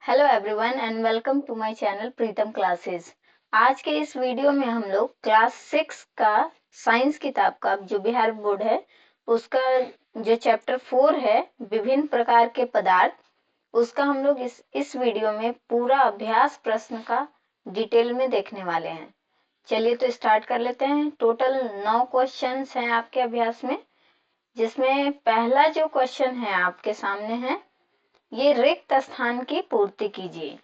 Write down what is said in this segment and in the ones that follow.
Hello everyone and welcome to my channel Pritam classes. आज के इस वीडियो में हम लोग क्लास 6 का साइंस किताब का जो बिहार बोर्ड है उसका जो चैप्टर 4 है विभिन्न प्रकार के पदार्थ, उसका हम लोग इस वीडियो में पूरा अभ्यास प्रश्न का डिटेल में देखने वाले हैं। चलिए तो स्टार्ट कर लेते हैं। टोटल 9 क्वेश्चंस हैं आपके अभ्यास में, जिसमें पहला जो क्वेश्चन है आपके सामने है, ये रिक्त स्थान की पूर्ति कीजिए।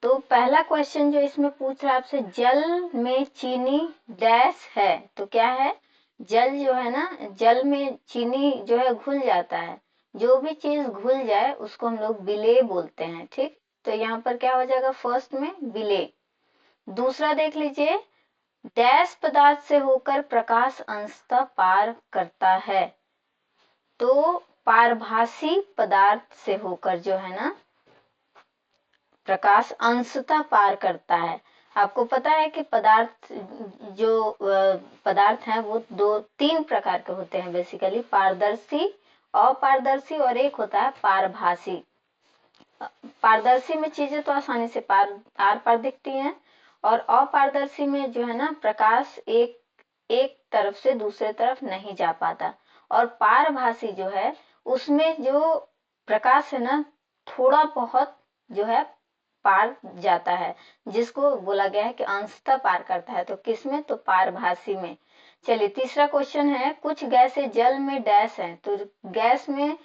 तो पहला क्वेश्चन जो इसमें पूछ रहा है आपसे, जल में चीनी डैश है। तो क्या है? जल जो है ना, जल में चीनी जो है घुल जाता है। जो भी चीज घुल जाए उसको हम लोग विलेय बोलते हैं। ठीक, तो यहाँ पर क्या हो जाएगा? फर्स्ट में विलेय। दूसरा देख लीजिए, डैश पदार्थ से होकर प्रकाश अंशतः पार करता है। तो पारभासी पदार्थ से होकर जो है ना प्रकाश अंशतः पार करता है। आपको पता है कि पदार्थ जो पदार्थ हैं वो तीन प्रकार के होते हैं बेसिकली, पारदर्शी, अपारदर्शी और एक होता है पारभासी। पारदर्शी में चीजें तो आसानी से आर पार दिखती हैं, और अपारदर्शी में जो है ना प्रकाश एक तरफ से दूसरे तरफ नहीं जा पाता। और पारभासी जो है उसमें जो प्रकाश है ना थोड़ा बहुत जो है पार जाता है, जिसको बोला गया है कि अंशतः पार करता है। तो किसमें? तो पारभासी में। चलिए तीसरा क्वेश्चन है, कुछ गैसें जल में डैश हैं। तो गैस में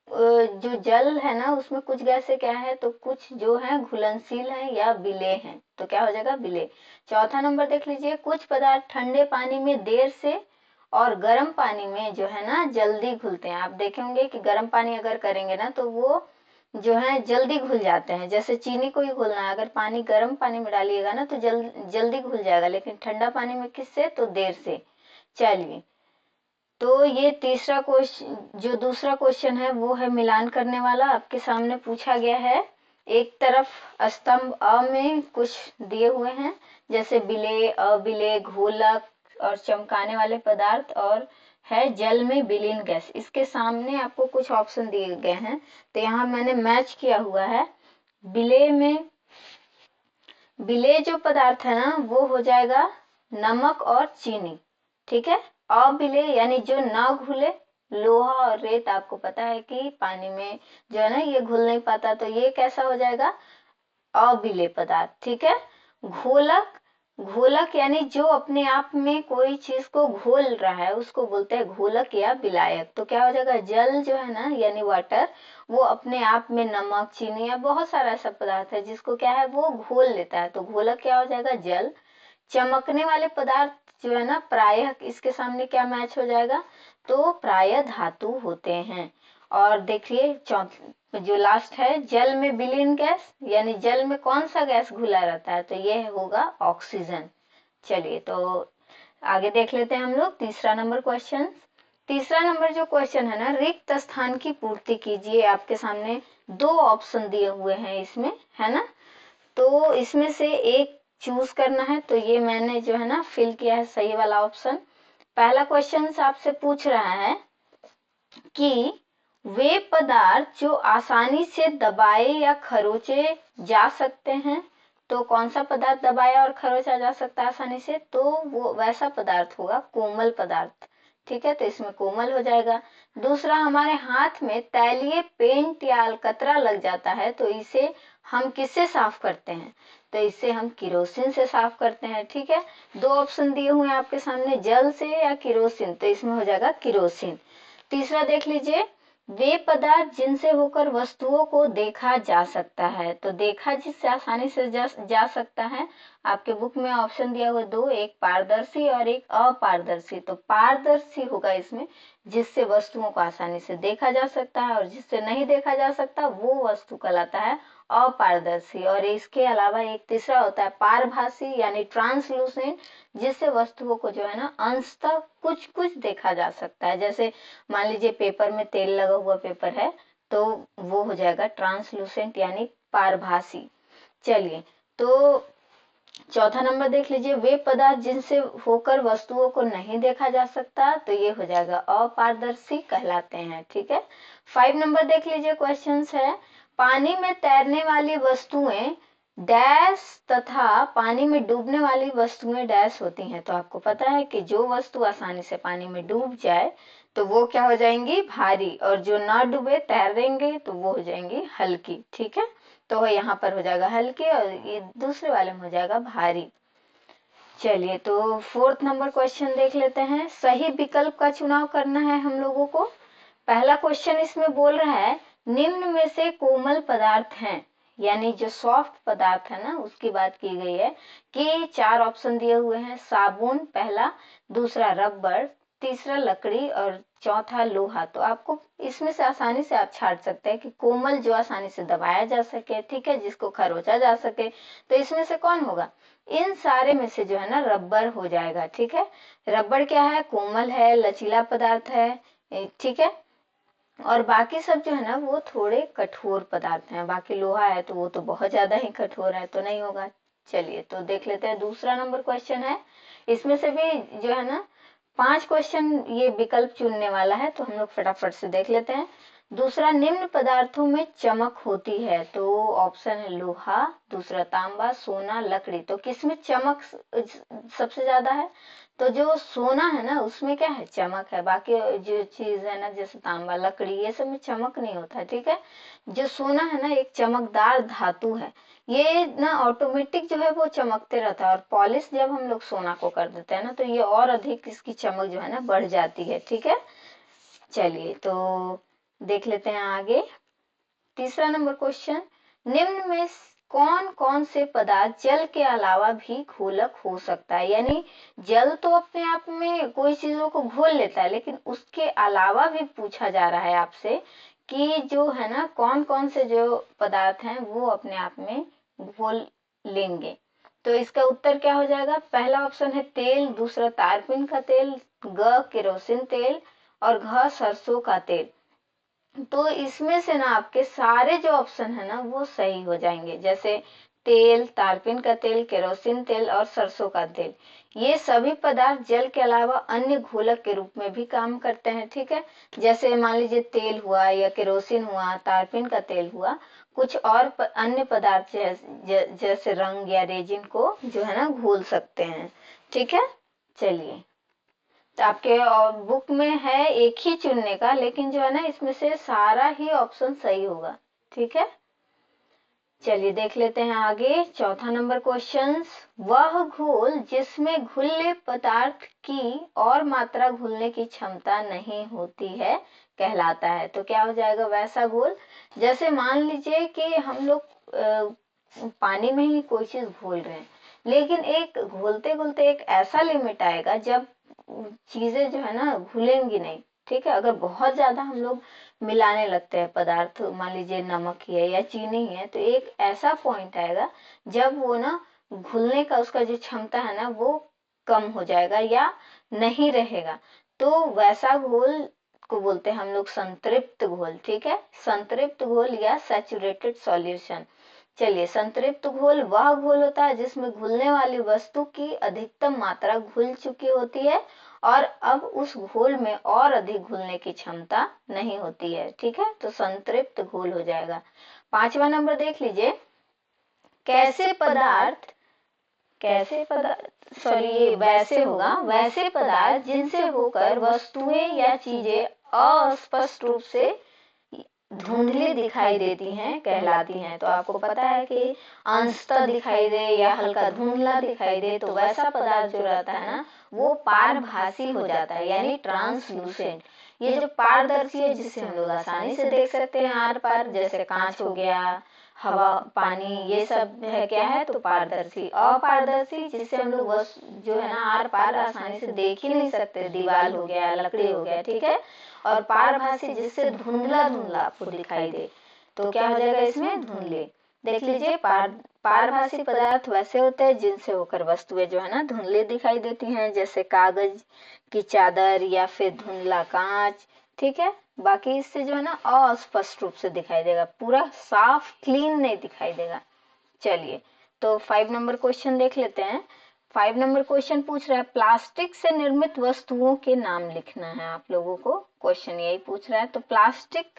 जो जल है ना उसमें कुछ गैसें क्या है? तो कुछ जो है घुलनशील है या विलेय है। तो क्या हो जाएगा? विलेय। चौथा नंबर देख लीजिए, कुछ पदार्थ ठंडे पानी में देर से और गर्म पानी में जो है ना जल्दी घुलते हैं। आप देखेंगे कि गर्म पानी अगर करेंगे ना तो वो जो है जल्दी घुल जाते हैं। जैसे चीनी को ही घुलना है, अगर पानी गर्म पानी में डालिएगा ना तो जल्दी घुल जाएगा, लेकिन ठंडा पानी में किससे? तो देर से। चलिए, तो ये तीसरा क्वेश्चन, जो दूसरा क्वेश्चन है वो है मिलान करने वाला। आपके सामने पूछा गया है, एक तरफ स्तंभ अ में कुछ दिए हुए हैं जैसे विलेय, अविलेय, घोलक और चमकाने वाले पदार्थ, और है जल में विलीन गैस। इसके सामने आपको कुछ ऑप्शन दिए गए हैं, तो यहाँ मैंने मैच किया हुआ है। विलेय में, विलेय जो पदार्थ है ना वो हो जाएगा नमक और चीनी। ठीक है। अविलेय यानी जो ना घुले, लोहा और रेत आपको पता है कि पानी में जो है ना ये घुल नहीं पाता, तो ये कैसा हो जाएगा? अविलेय पदार्थ। ठीक है। घोलक, घोलक यानी जो अपने आप में कोई चीज को घोल रहा है उसको बोलते हैं घोलक या विलायक। तो क्या हो जाएगा? जल जो है ना यानी वाटर, वो अपने आप में नमक, चीनी या बहुत सारा ऐसा पदार्थ है जिसको क्या है वो घोल लेता है। तो घोलक क्या हो जाएगा? जल। चमकने वाले पदार्थ जो है ना प्रायः इसके सामने क्या मैच हो जाएगा? तो प्रायः धातु होते हैं। और देखिए जो लास्ट है, जल में विलीन गैस, यानी जल में कौन सा गैस घुला रहता है? तो ये होगा ऑक्सीजन। चलिए तो आगे देख लेते हैं हम लोग तीसरा नंबर क्वेश्चन। तीसरा नंबर जो क्वेश्चन है ना, रिक्त स्थान की पूर्ति कीजिए। आपके सामने दो ऑप्शन दिए हुए हैं इसमें, है ना, तो इसमें से एक चूज करना है। तो ये मैंने जो है ना फिल किया है सही वाला ऑप्शन। पहला क्वेश्चन आपसे पूछ रहा है कि वे पदार्थ जो आसानी से दबाए या खरोचे जा सकते हैं। तो कौन सा पदार्थ दबाया और खरोचा जा सकता है आसानी से? तो वो वैसा पदार्थ होगा कोमल पदार्थ। ठीक है, तो इसमें कोमल हो जाएगा। दूसरा, हमारे हाथ में तैलीय पेंट या अलकतरा लग जाता है, तो इसे हम किससे साफ करते हैं? तो इसे हम किरोसिन से साफ करते हैं। ठीक है, दो ऑप्शन दिए हुए हैं आपके सामने, जल से या किरोसिन, तो इसमें हो जाएगा किरोसिन। तीसरा देख लीजिए, वे पदार्थ जिनसे होकर वस्तुओं को देखा जा सकता है। तो देखा जिससे आसानी से जा सकता है, आपके बुक में ऑप्शन दिया हुआ दो, एक पारदर्शी और एक अपारदर्शी। तो पारदर्शी होगा इसमें, जिससे वस्तुओं को आसानी से देखा जा सकता है, और जिससे नहीं देखा जा सकता वो वस्तु कहलाता है अपारदर्शी। और इसके अलावा एक तीसरा होता है पारभासी यानी ट्रांसलूसेंट, जिससे वस्तुओं को जो है ना अंशतः कुछ कुछ देखा जा सकता है। जैसे मान लीजिए पेपर में तेल लगा हुआ पेपर है, तो वो हो जाएगा ट्रांसलूसेंट यानी पारभासी। चलिए तो चौथा नंबर देख लीजिए, वे पदार्थ जिनसे होकर वस्तुओं को नहीं देखा जा सकता, तो ये हो जाएगा अपारदर्शी कहलाते हैं। ठीक है। 5 नंबर देख लीजिए, क्वेश्चन है, पानी में तैरने वाली वस्तुएं डैश तथा पानी में डूबने वाली वस्तुएं डैश होती हैं। तो आपको पता है कि जो वस्तु आसानी से पानी में डूब जाए तो वो क्या हो जाएंगी, भारी, और जो ना डूबे तैरेंगे तो वो हो जाएंगी हल्की। ठीक है, तो यहाँ पर हो जाएगा हल्की और ये दूसरे वाले में हो जाएगा भारी। चलिए, तो फोर्थ नंबर क्वेश्चन देख लेते हैं। सही विकल्प का चुनाव करना है हम लोगों को। पहला क्वेश्चन इसमें बोल रहा है निम्न में से कोमल पदार्थ हैं, यानी जो सॉफ्ट पदार्थ है ना उसकी बात की गई है कि 4 ऑप्शन दिए हुए हैं। साबुन पहला, दूसरा रबर, तीसरा लकड़ी और चौथा लोहा। तो आपको इसमें से आसानी से आप छांट सकते हैं कि कोमल जो आसानी से दबाया जा सके, ठीक है, जिसको खरोचा जा सके, तो इसमें से कौन होगा, इन सारे में से जो है ना रबर हो जाएगा। ठीक है, रबर क्या है, कोमल है, लचीला पदार्थ है, ठीक है, और बाकी सब जो है ना वो थोड़े कठोर पदार्थ हैं। बाकी लोहा है तो वो तो बहुत ज्यादा ही कठोर है, तो नहीं होगा। चलिए, तो देख लेते हैं दूसरा नंबर क्वेश्चन है। इसमें से भी जो है ना 5 क्वेश्चन ये विकल्प चुनने वाला है, तो हम लोग फटाफट से देख लेते हैं। दूसरा, निम्न पदार्थों में चमक होती है, तो ऑप्शन है लोहा, दूसरा तांबा, सोना, लकड़ी। तो किसमें चमक सबसे ज्यादा है, तो जो सोना है ना उसमें क्या है, चमक है। बाकी जो चीज है ना जैसे तांबा, लकड़ी, ये सब में चमक नहीं होता है। ठीक है, जो सोना है ना एक चमकदार धातु है, ये ना ऑटोमेटिक जो है वो चमकते रहता है, और पॉलिश जब हम लोग सोना को कर देते हैं ना तो ये और अधिक इसकी चमक जो है ना बढ़ जाती है। ठीक है, चलिए तो देख लेते हैं आगे। तीसरा नंबर क्वेश्चन, निम्न में कौन कौन से पदार्थ जल के अलावा भी घोलक हो सकता है, यानी जल तो अपने आप में कोई चीजों को घोल लेता है, लेकिन उसके अलावा भी पूछा जा रहा है आपसे कि जो है ना कौन कौन से जो पदार्थ हैं वो अपने आप में घोल लेंगे। तो इसका उत्तर क्या हो जाएगा, पहला ऑप्शन है तेल, दूसरा तारपीन का तेल, ग केरोसिन तेल और घ सरसों का तेल। तो इसमें से ना आपके सारे जो ऑप्शन है ना वो सही हो जाएंगे, जैसे तेल, तारपीन का तेल, केरोसिन तेल और सरसों का तेल। ये सभी पदार्थ जल के अलावा अन्य घोलक के रूप में भी काम करते हैं। ठीक है, जैसे मान लीजिए तेल हुआ या केरोसिन हुआ, तारपीन का तेल हुआ, कुछ और अन्य पदार्थ जैसे रंग या रेजिन को जो है ना घोल सकते हैं। ठीक है, चलिए, तो आपके बुक में है एक ही चुनने का, लेकिन जो है ना इसमें से सारा ही ऑप्शन सही होगा। ठीक है, चलिए देख लेते हैं आगे। चौथा नंबर क्वेश्चन, वह घोल जिसमें घुलने पदार्थ की और मात्रा घुलने की क्षमता नहीं होती है कहलाता है। तो क्या हो जाएगा, वैसा घोल, जैसे मान लीजिए कि हम लोग पानी में ही कोई चीज घोल रहे हैं, लेकिन एक घोलते घोलते एक ऐसा लिमिट आएगा जब चीजें जो है ना घुलेंगी नहीं। ठीक है, अगर बहुत ज्यादा हम लोग मिलाने लगते हैं पदार्थ, मान लीजिए नमक ही है या चीनी ही है, तो एक ऐसा पॉइंट आएगा जब वो ना घुलने का उसका जो क्षमता है ना वो कम हो जाएगा या नहीं रहेगा। तो वैसा घोल को बोलते हैं हम लोग संतृप्त घोल। ठीक है, संतृप्त घोल या सैचुरेटेड सॉल्यूशन। चलिए, संतृप्त घोल वह घोल होता है जिसमें घुलने वाली वस्तु की अधिकतम मात्रा घुल चुकी होती है और अब उस घोल में और अधिक घुलने की क्षमता नहीं होती है। ठीक है, तो संतृप्त घोल हो जाएगा। 5वां नंबर देख लीजिए, कैसे पदार्थ सॉरी ये वैसे होगा, वैसे पदार्थ जिनसे होकर वस्तुएं या चीजें अस्पष्ट रूप से धुंधली दिखाई देती हैं कहलाती हैं। तो आपको पता है कि अंशतः दिखाई दे या हल्का धुंधला दिखाई दे, तो वैसा पदार्थ जो रहता है ना वो पारभासी हो जाता है, यानी ट्रांसलूसेंट। ये जो पारदर्शी है जिसे हम लोग आसानी से देख सकते हैं आर पार, जैसे कांच हो गया, हवा, पानी, ये सब है क्या है, तो पारदर्शी। अपारदर्शी जिसे हम लोग जो है ना आर पार आसानी से देख ही नहीं सकते, दीवार हो गया, लकड़ी हो गया। ठीक है, और पारभासी जिससे धुंधला धुंधला आपको दिखाई दे, तो क्या हो जाएगा इसमें, धुंधले। देख लीजिए, पारभासी पदार्थ वैसे होते हैं जिनसे होकर वस्तुएं जो है ना धुंधली दिखाई देती हैं, जैसे कागज की चादर या फिर धुंधला कांच। ठीक है, बाकी इससे जो है ना अस्पष्ट रूप से दिखाई देगा, पूरा साफ क्लीन नहीं दिखाई देगा। चलिए, तो 5 नंबर क्वेश्चन देख लेते हैं। 5 नंबर क्वेश्चन पूछ रहा है प्लास्टिक से निर्मित वस्तुओं के नाम लिखना है आप लोगों को, क्वेश्चन यही पूछ रहा है। तो प्लास्टिक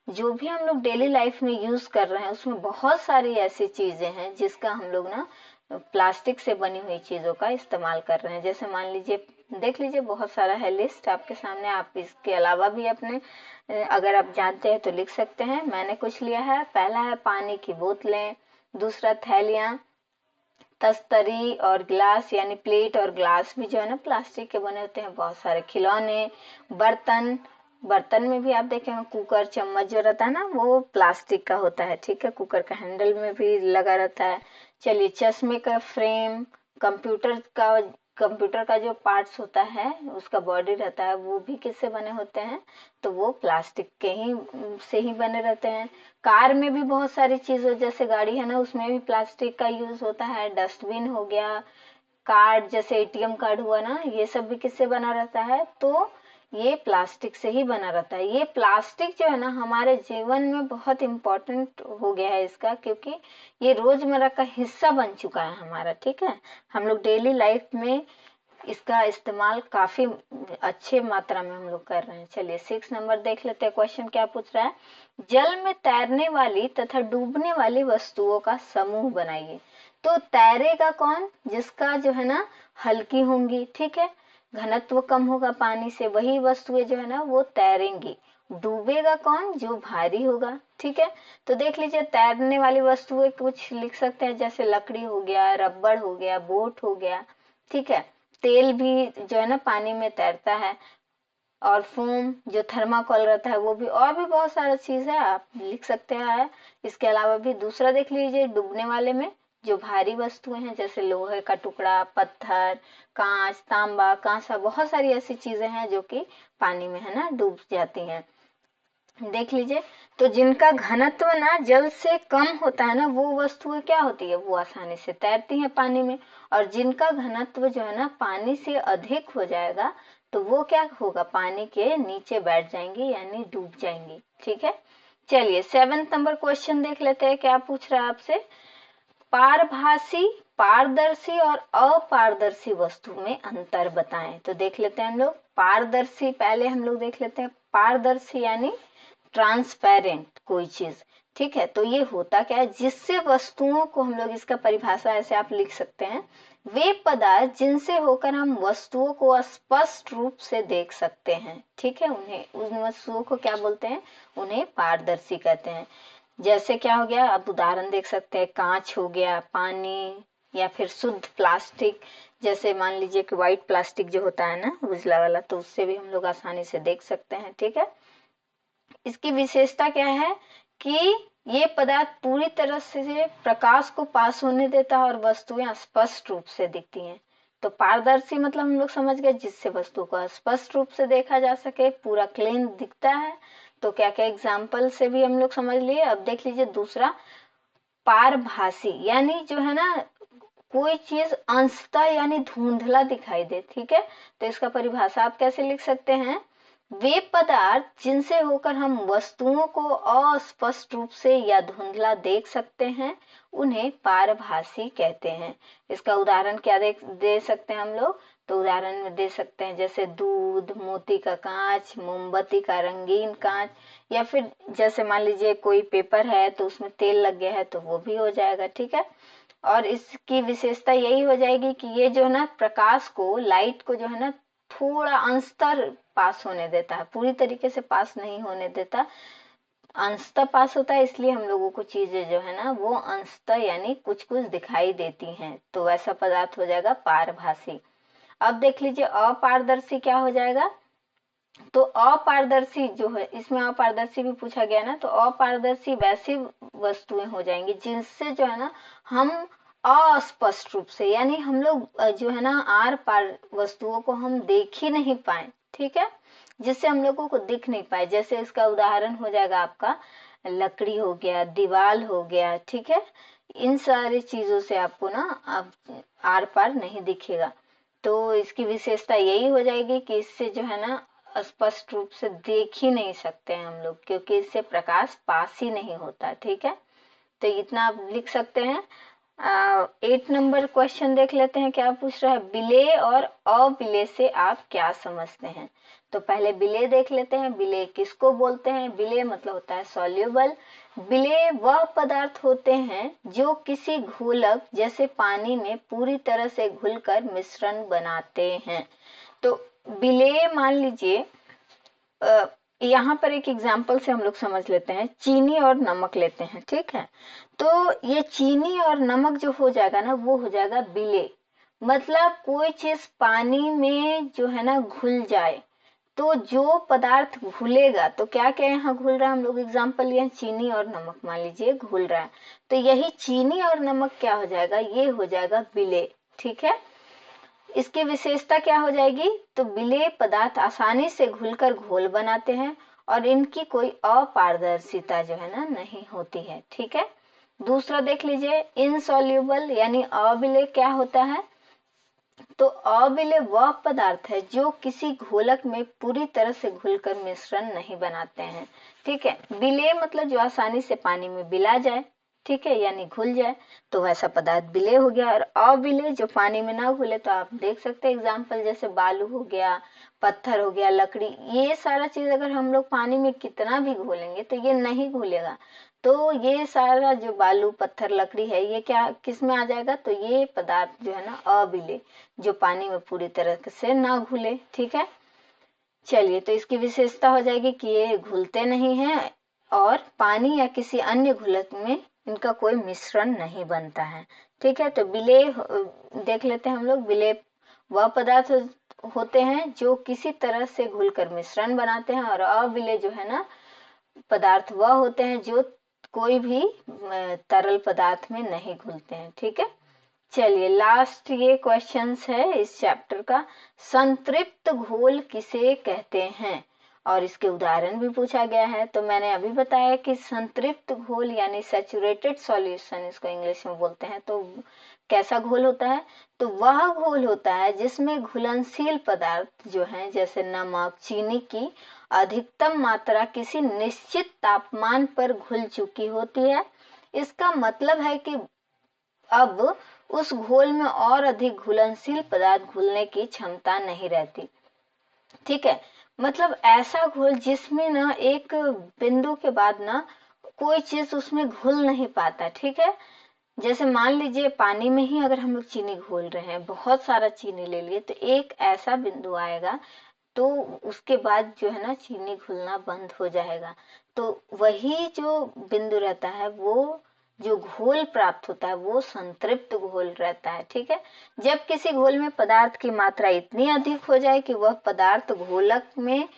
जो भी हम लोग डेली लाइफ में यूज कर रहे हैं उसमें बहुत सारी ऐसी चीजें हैं जिसका हम लोग ना प्लास्टिक से बनी हुई चीजों का इस्तेमाल कर रहे हैं। जैसे मान लीजिए, देख लीजिए, बहुत सारा है लिस्ट आपके सामने। आप इसके अलावा भी अपने अगर आप जानते हैं तो लिख सकते हैं। मैंने कुछ लिया है। पहला है पानी की बोतलें, दूसरा थैलियां, तस्तरी और गिलास यानी प्लेट और ग्लास भी जो है ना प्लास्टिक के बने होते हैं। बहुत सारे खिलौने, बर्तन, बर्तन में भी आप देखेंगे कुकर चम्मच जो रहता है ना वो प्लास्टिक का होता है, ठीक है, कुकर का हैंडल में भी लगा रहता है। चलिए, चश्मे का फ्रेम, कंप्यूटर का जो पार्ट्स होता है उसका बॉडी रहता है वो भी किससे बने होते हैं, तो वो प्लास्टिक के ही से ही बने रहते हैं। कार में भी बहुत सारी चीजें, जैसे गाड़ी है ना उसमें भी प्लास्टिक का यूज होता है। डस्टबिन हो गया, कार्ड जैसे एटीएम कार्ड हुआ ना, ये सब भी किससे बना रहता है, तो ये प्लास्टिक से ही बना रहता है। ये प्लास्टिक जो है ना हमारे जीवन में बहुत इम्पोर्टेंट हो गया है इसका, क्योंकि ये रोजमर्रा का हिस्सा बन चुका है हमारा, ठीक है। हम लोग डेली लाइफ में इसका इस्तेमाल काफी अच्छे मात्रा में हम लोग कर रहे हैं। चलिए 6 नंबर देख लेते हैं। क्वेश्चन क्या पूछ रहा है, जल में तैरने वाली तथा डूबने वाली वस्तुओं का समूह बनाइए। तो तैरेगा कौन, जिसका जो है ना हल्की होंगी, ठीक है, घनत्व कम होगा पानी से, वही वस्तुएं जो है ना वो तैरेंगी। डूबेगा कौन, जो भारी होगा, ठीक है। तो देख लीजिए, तैरने वाली वस्तुएं कुछ लिख सकते हैं, जैसे लकड़ी हो गया, रबड़ हो गया, बोट हो गया, ठीक है। तेल भी जो है ना पानी में तैरता है, और फोम जो थर्माकोल रहता है वो भी, और भी बहुत सारा चीज है आप लिख सकते हैं। इसके अलावा भी दूसरा देख लीजिए, डूबने वाले में जो भारी वस्तुएं हैं जैसे लोहे का टुकड़ा, पत्थर, कांच, तांबा, कांसा, बहुत सारी ऐसी चीजें हैं जो कि पानी में है ना डूब जाती हैं। देख लीजिए, तो जिनका घनत्व ना जल से कम होता है ना वो वस्तुएं क्या होती है, वो आसानी से तैरती हैं पानी में। और जिनका घनत्व जो है ना पानी से अधिक हो जाएगा तो वो क्या होगा, पानी के नीचे बैठ जाएंगी यानी डूब जाएंगी, ठीक है। चलिए 7 नंबर क्वेश्चन देख लेते हैं, क्या पूछ रहा है आपसे। पारभासी, पारदर्शी और अपारदर्शी वस्तु में अंतर बताएं। तो देख लेते हैं हम लोग पारदर्शी, पहले हम लोग देख लेते हैं। पारदर्शी यानी ट्रांसपेरेंट कोई चीज, ठीक है। तो ये होता क्या है, जिससे वस्तुओं को हम लोग, इसका परिभाषा ऐसे आप लिख सकते हैं, वे पदार्थ जिनसे होकर हम वस्तुओं को स्पष्ट रूप से देख सकते हैं, ठीक है। उन्हें, उन वस्तुओं को क्या बोलते हैं, उन्हें पारदर्शी कहते हैं। जैसे क्या हो गया, आप उदाहरण देख सकते हैं, कांच हो गया, पानी, या फिर शुद्ध प्लास्टिक, जैसे मान लीजिए कि व्हाइट प्लास्टिक जो होता है ना उजला वाला, तो उससे भी हम लोग आसानी से देख सकते हैं, ठीक है। इसकी विशेषता क्या है कि ये पदार्थ पूरी तरह से प्रकाश को पास होने देता है और वस्तुएं स्पष्ट रूप से दिखती हैं। तो पारदर्शी मतलब हम लोग समझ गए, जिससे वस्तु को स्पष्ट रूप से देखा जा सके, पूरा क्लीन दिखता है। तो क्या क्या एग्जाम्पल से भी हम लोग समझ लिए। अब देख लीजिए दूसरा, पारभासी यानी जो है ना कोई चीज अंशतः यानी धुंधला दिखाई दे, ठीक है। तो इसका परिभाषा आप कैसे लिख सकते हैं, वे पदार्थ जिनसे होकर हम वस्तुओं को अस्पष्ट रूप से या धुंधला देख सकते हैं उन्हें पारभासी कहते हैं। इसका उदाहरण क्या दे सकते हैं हम लोग, तो उदाहरण में दे सकते हैं जैसे दूध, मोती का कांच, मोमबत्ती का रंगीन कांच, या फिर जैसे मान लीजिए कोई पेपर है तो उसमें तेल लग गया है तो वो भी हो जाएगा, ठीक है। और इसकी विशेषता यही हो जाएगी कि ये जो है ना प्रकाश को, लाइट को जो है ना थोड़ा अंशतः पास होने देता है, पूरी तरीके से पास नहीं होने देता, अंशतः पास होता है। इसलिए हम लोगों को चीजें जो है ना वो अंशतः यानी कुछ कुछ दिखाई देती हैं, तो वैसा पदार्थ हो जाएगा पारभासी। अब देख लीजिए अपारदर्शी क्या हो जाएगा, तो अपारदर्शी जो है, इसमें अपारदर्शी भी पूछा गया ना, तो अपारदर्शी वैसी वस्तुएं हो जाएंगी जिनसे जो है ना हम अस्पष्ट रूप से, यानी हम लोग जो है ना आर पार वस्तुओं को हम देख ही नहीं पाए, ठीक है, जिससे हम लोगों को दिख नहीं पाए। जैसे इसका उदाहरण हो जाएगा आपका लकड़ी हो गया, दीवाल हो गया, ठीक है। इन सारी चीजों से आपको ना आप आर पार नहीं दिखेगा। तो इसकी विशेषता यही हो जाएगी कि इससे जो है ना स्पष्ट रूप से देख ही नहीं सकते हैं हम लोग, क्योंकि इससे प्रकाश पास ही नहीं होता, ठीक है। तो इतना आप लिख सकते हैं। 8 नंबर क्वेश्चन देख लेते हैं, क्या पूछ रहा है, विलेय और अविलेय से आप क्या समझते हैं। तो पहले विलेय देख लेते हैं। विलेय किसको बोलते हैं? विलेय मतलब होता है सॉल्युबल। विलेय वह पदार्थ होते हैं जो किसी घोलक जैसे पानी में पूरी तरह से घुलकर मिश्रण बनाते हैं। तो विलेय मान लीजिए यहाँ पर एक एग्जाम्पल से हम लोग समझ लेते हैं, चीनी और नमक लेते हैं, ठीक है। तो ये चीनी और नमक जो हो जाएगा ना, वो हो जाएगा विलेय। मतलब कोई चीज पानी में जो है ना घुल जाए, तो जो पदार्थ घुलेगा, तो क्या क्या यहाँ घुल रहा है, हम लोग एग्जाम्पल लिए चीनी और नमक, मान लीजिए घुल रहा है, तो यही चीनी और नमक क्या हो जाएगा, ये हो जाएगा विलेय, ठीक है। इसकी विशेषता क्या हो जाएगी, तो विलेय पदार्थ आसानी से घुलकर घोल बनाते हैं और इनकी कोई अपारदर्शिता जो है ना नहीं होती है, ठीक है। दूसरा देख लीजिए, इनसॉल्युबल यानी अविलेय क्या होता है, तो अविलेय वह पदार्थ है जो किसी घोलक में पूरी तरह से घुलकर मिश्रण नहीं बनाते हैं, ठीक है। विलेय मतलब जो आसानी से पानी में मिला जाए, ठीक है, यानी घुल जाए, तो वैसा पदार्थ विलेय हो गया। और अविलेय जो पानी में ना घुले, तो आप देख सकते हैं एग्जाम्पल जैसे बालू हो गया, पत्थर हो गया, लकड़ी, ये सारा चीज अगर हम लोग पानी में कितना भी घोलेंगे तो ये नहीं घुलेगा। तो ये सारा जो बालू पत्थर लकड़ी है, ये क्या किस में आ जाएगा, तो ये पदार्थ जो है ना अविलेय, जो पानी में पूरी तरह से ना घुले, ठीक है। चलिए, तो इसकी विशेषता हो जाएगी कि ये घुलते नहीं हैं और पानी या किसी अन्य घुलक में इनका कोई मिश्रण नहीं बनता है, ठीक है। तो विलेय देख लेते हैं हम लोग। विलेय वह पदार्थ होते हैं जो किसी तरह से घुलकर मिश्रण बनाते हैं, और अविलेय जो है ना पदार्थ वह होते हैं जो कोई भी तरल पदार्थ में नहीं घुलते हैं, ठीक है। चलिए, लास्ट ये क्वेश्चंस है इस चैप्टर का, संतृप्त घोल किसे कहते हैं, और इसके उदाहरण भी पूछा गया है। तो मैंने अभी बताया कि संतृप्त घोल यानी सैचुरेटेड सॉल्यूशन इसको इंग्लिश में बोलते हैं। तो कैसा घोल होता है, तो वह घोल होता है जिसमें घुलनशील पदार्थ जो है, जैसे नमक, चीनी की अधिकतम मात्रा किसी निश्चित तापमान पर घुल चुकी होती है। इसका मतलब है कि अब उस घोल में और अधिक घुलनशील पदार्थ घुलने की क्षमता नहीं रहती, ठीक है। मतलब ऐसा घोल जिसमें ना एक बिंदु के बाद ना कोई चीज उसमें घुल नहीं पाता, ठीक है। जैसे मान लीजिए पानी में ही अगर हम लोग चीनी घोल रहे हैं, बहुत सारा चीनी ले लिए, तो एक ऐसा बिंदु आएगा तो उसके बाद जो है ना चीनी घुलना बंद हो जाएगा। तो वही जो बिंदु रहता है, वो जो घोल प्राप्त होता है वो संतृप्त घोल रहता है, ठीक है। जब किसी घोल में पदार्थ की मात्रा इतनी अधिक हो जाए कि वह पदार्थ घोलक में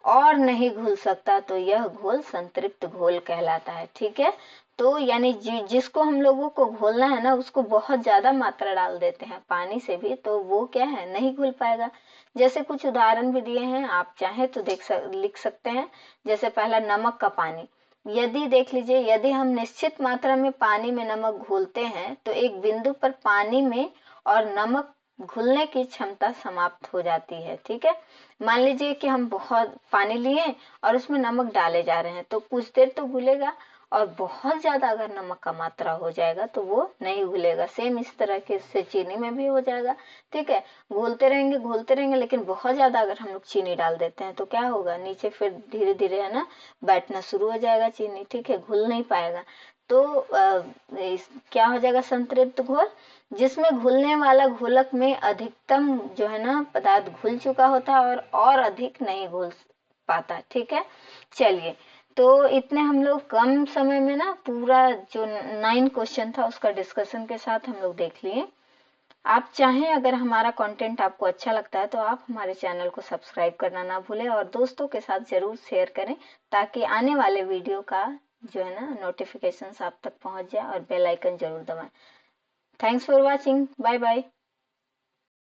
और नहीं घुल सकता, तो यह घोल संतृप्त घोल कहलाता है, ठीक है। तो यानी जिसको हम लोगों को घोलना है ना, उसको बहुत ज्यादा मात्रा डाल देते हैं पानी से भी, तो वो क्या है, नहीं घुल पाएगा। जैसे कुछ उदाहरण भी दिए हैं, आप चाहे तो लिख सकते हैं। जैसे पहला नमक का पानी, यदि देख लीजिए, यदि हम निश्चित मात्रा में पानी में नमक घोलते हैं तो एक बिंदु पर पानी में और नमक घुलने की क्षमता समाप्त हो जाती है, ठीक है। मान लीजिए कि हम बहुत पानी लिए और उसमें नमक डाले जा रहे हैं, तो कुछ देर तो घुलेगा, और बहुत ज्यादा अगर नमक का मात्रा हो जाएगा तो वो नहीं घुलेगा। सेम इस तरह के से चीनी में भी हो जाएगा, ठीक है। घोलते रहेंगे, लेकिन बहुत ज्यादा अगर हम लोग चीनी डाल देते हैं तो क्या होगा, नीचे फिर धीरे धीरे है ना बैठना शुरू हो जाएगा चीनी, ठीक है, घुल नहीं पाएगा। तो क्या हो जाएगा, संतृप्त घोल, जिसमें घुलने वाला घोलक में अधिकतम जो है ना पदार्थ घुल चुका होता है और अधिक नहीं घुल पाता, ठीक है। चलिए, तो इतने हम लोग कम समय में ना पूरा जो 9 क्वेश्चन था उसका डिस्कशन के साथ हम लोग देख लिए। आप चाहें, अगर हमारा कंटेंट आपको अच्छा लगता है तो आप हमारे चैनल को सब्सक्राइब करना ना भूलें और दोस्तों के साथ जरूर शेयर करें, ताकि आने वाले वीडियो का जो है ना नोटिफिकेशन आप तक पहुंच जाए, और बेल आइकन जरूर दबाएं। Thanks for watching, bye bye.